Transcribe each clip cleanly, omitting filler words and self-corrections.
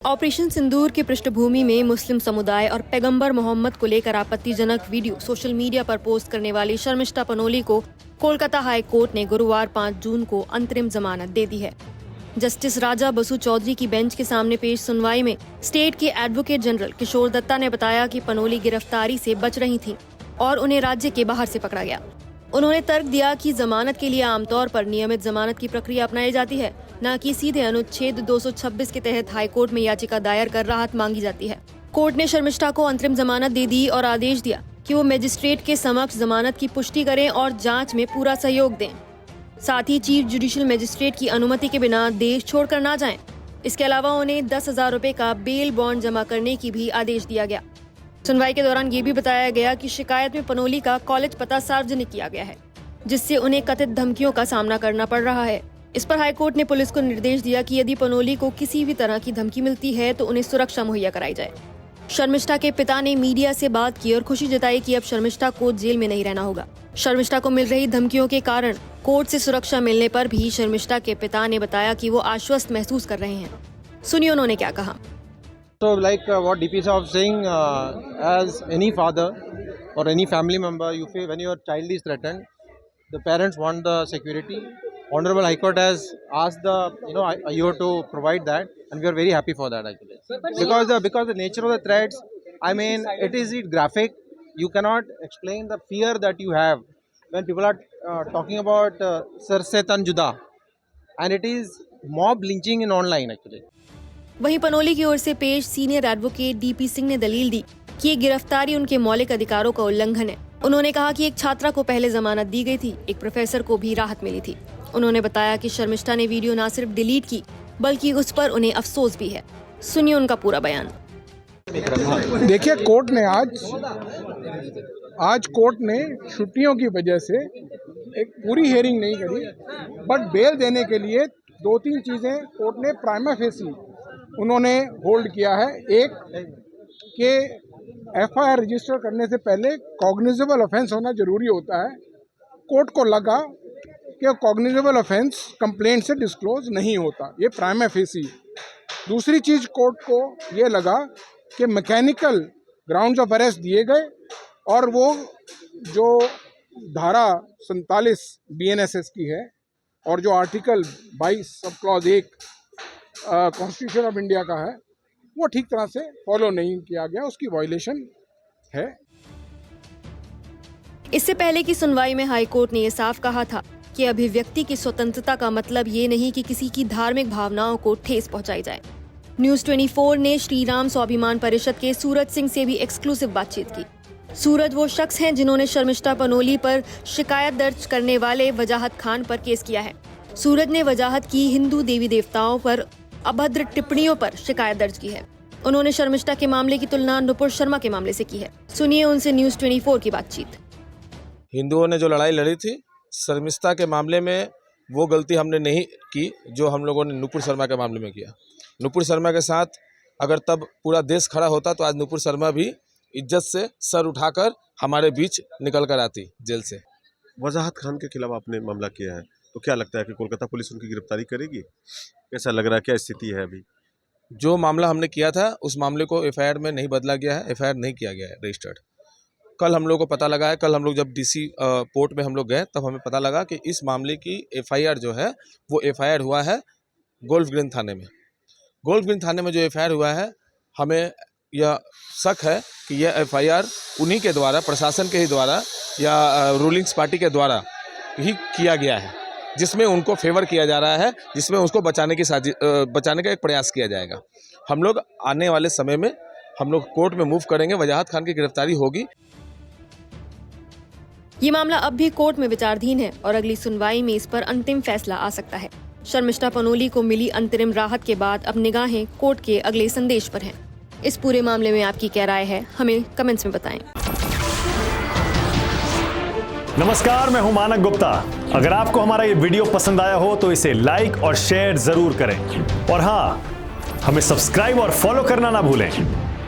Operation सिंदूर की पृष्ठभूमि में मुस्लिम समुदाय और पैगंबर मोहम्मद को लेकर आपत्तिजनक वीडियो सोशल मीडिया पर पोस्ट करने वाली शर्मिष्ठा पनोली को कोलकाता हाई कोर्ट ने गुरुवार 5 जून को अंतरिम जमानत दे दी है। जस्टिस राजा बसु चौधरी की बेंच के सामने पेश सुनवाई में स्टेट के एडवोकेट जनरल किशोर दत्ता ने बताया कि पनोली गिरफ्तारी से बच रही थी और उन्हें राज्य के बाहर से पकड़ा गया। उन्होंने तर्क दिया कि जमानत के लिए आमतौर पर नियमित जमानत की प्रक्रिया अपनाई जाती है, न कि सीधे अनुच्छेद 226 के तहत हाईकोर्ट में याचिका दायर कर राहत मांगी जाती है। कोर्ट ने शर्मिष्ठा को अंतरिम जमानत दे दी और आदेश दिया कि वो मजिस्ट्रेट के समक्ष जमानत की पुष्टि करें और जांच में पूरा सहयोग दें। साथ ही चीफ जुडिशियल मजिस्ट्रेट की अनुमति के बिना देश छोड़कर न जाएं। इसके अलावा उन्हें 10,000 रुपए का बेल बॉन्ड जमा करने की भी आदेश दिया गया। सुनवाई के दौरान ये भी बताया गया कि शिकायत में पनोली का कॉलेज पता सार्वजनिक किया गया है, जिससे उन्हें कथित धमकियों का सामना करना पड़ रहा है। इस पर हाईकोर्ट ने पुलिस को निर्देश दिया कि यदि पनोली को किसी भी तरह की धमकी मिलती है तो उन्हें सुरक्षा मुहैया कराई जाए। शर्मिष्ठा के पिता ने मीडिया से बात की और खुशी जताई कि अब शर्मिष्ठा को जेल में नहीं रहना होगा। शर्मिष्ठा को मिल रही धमकियों के कारण कोर्ट से सुरक्षा मिलने पर भी शर्मिष्ठा के पिता ने बताया कि वो आश्वस्त महसूस कर रहे हैं। सुनिए उन्होंने क्या कहा। So like what DP Saab saying, as any father or any family member, you feel when your child is threatened, the parents want the security. Honorable High Court has asked the IO to provide that, and we are very happy for that actually. Because the nature of the threats, I mean, it is graphic. You cannot explain the fear that you have when people are talking about Sir Se Tan Juda, and it is mob lynching in online actually. वहीं पनोली की ओर से पेश senior advocate DP Singh ने दलील दी कि ये गिरफ्तारी उनके मौलिक अधिकारों का उल्लंघन है। उन्होंने कहा कि एक छात्रा को पहले जमानत दी गई थी, एक प्रोफेसर को भी राहत मिली थी। उन्होंने बताया कि शर्मिष्ठा ने वीडियो न सिर्फ डिलीट की बल्कि उस पर उन्हें अफसोस भी है। सुनिए उनका पूरा बयान। देखिए, कोर्ट ने आज कोर्ट ने छुट्टियों की वजह से एक पूरी हियरिंग नहीं करी, बट बेल देने के लिए 2-3 चीज़ें कोर्ट ने प्राइमा फेसी उन्होंने होल्ड किया है। एक कि एफआईआर रजिस्टर करने से पहले कॉग्निजेबल ऑफेंस होना जरूरी होता है। कोर्ट को लगा कि कॉग्निजेबल ऑफेंस कंप्लेंट से डिस्क्लोज नहीं होता, ये प्राइमा फेसी। दूसरी चीज़ कोर्ट को ये लगा कि मैकेनिकल ग्राउंड्स ऑफ अरेस्ट दिए गए और वो जो धारा 47 बीएनएसएस की है और जो article 22 sub clause 1 constitution of India का है, वो ठीक तरह से फॉलो नहीं किया गया, उसकी वायलेशन है। इससे पहले की सुनवाई में हाईकोर्ट ने ये साफ कहा था कि अभिव्यक्ति की स्वतंत्रता का मतलब ये नहीं कि किसी की धार्मिक भावनाओं को ठेस पहुंचाई जाए। न्यूज़ 24 ने श्री राम स्वाभिमान परिषद के सूरज सिंह से भी एक्सक्लूसिव बातचीत की। सूरज वो शख्स हैं जिन्होंने शर्मिष्ठा पनोली पर शिकायत दर्ज करने वाले वजाहत खान पर केस किया है। सूरज ने वजाहत की हिंदू देवी देवताओं पर अभद्र टिप्पणियों पर शिकायत दर्ज की है। उन्होंने शर्मिष्ठा के मामले की तुलना नुपुर शर्मा के मामले से की है। सुनिए उनसे न्यूज़ 24 की बातचीत। हिंदुओं ने जो लड़ाई लड़ी थी शर्मिष्ठा के मामले में, वो गलती हमने नहीं की जो हम लोगों ने नुपुर शर्मा के मामले में किया। नुपुर शर्मा के साथ अगर तब पूरा देश खड़ा होता तो आज नुपुर शर्मा भी इज्जत से सर उठाकर हमारे बीच निकल कर आती जेल से। वजाहत खान के खिलाफ आपने मामला किया है, तो क्या लगता है कि कोलकाता पुलिस उनकी गिरफ्तारी करेगी? कैसा लग रहा है, क्या स्थिति है अभी? जो मामला हमने किया था उस मामले को एफआईआर में नहीं बदला गया है, एफआईआर नहीं किया गया है रजिस्टर्ड। कल हम लोग को पता लगा है, कल हम लोग जब डीसी पोर्ट में हम लोग गए तब हमें पता लगा कि इस मामले की एफआईआर जो है वो एफआईआर हुआ है गोल्फ ग्रीन थाने में। गोल्फ ग्रीन थाने में जो एफआईआर हुआ है, हमें यह शक है कि यह एफआईआर उन्हीं के द्वारा, प्रशासन के ही द्वारा या रूलिंग्स पार्टी के द्वारा ही किया गया है, जिसमें उनको फेवर किया जा रहा है, जिसमें उसको बचाने का एक प्रयास किया जाएगा। हम लोग आने वाले समय में हम लोग कोर्ट में मूव करेंगे, वजाहत खान की गिरफ्तारी होगी। ये मामला अब भी कोर्ट में विचाराधीन है और अगली सुनवाई में इस पर अंतिम फैसला आ सकता है। शर्मिष्ठा पनोली को मिली अंतरिम राहत के बाद अब निगाहें कोर्ट के अगले संदेश पर हैं। इस पूरे मामले में आपकी क्या राय है, हमें कमेंट्स में बताएं। नमस्कार, मैं हूं मानक गुप्ता। अगर आपको हमारा ये वीडियो पसंद आया हो तो इसे लाइक और शेयर जरूर करें और हाँ, हमें सब्सक्राइब और फॉलो करना ना भूलें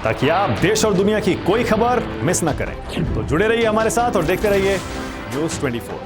ताकि आप देश और दुनिया की कोई खबर मिस ना करें। तो जुड़े रहिए हमारे साथ और देखते रहिए न्यूज़ 24।